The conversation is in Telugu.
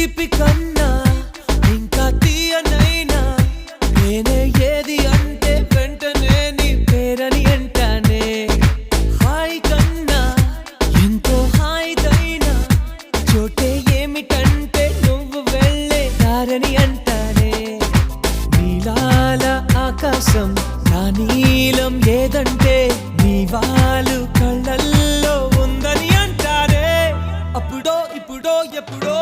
తీపి కన్నా ఇంకా తీయనైనా నేనే ఏది అంటే వెంటనే నీ పేరని అంటానే. హాయ్ కన్నా ఎంతో హాయిదైనా చోటే ఏమిటంటే నువ్వు వెళ్ళే దారని అంటానే. నీలాల ఆకాశం నా నీలం ఏదంటే నీ వాళ్ళు కళ్ళల్లో ఉందని అంటారే. అప్పుడో ఇప్పుడో ఎప్పుడో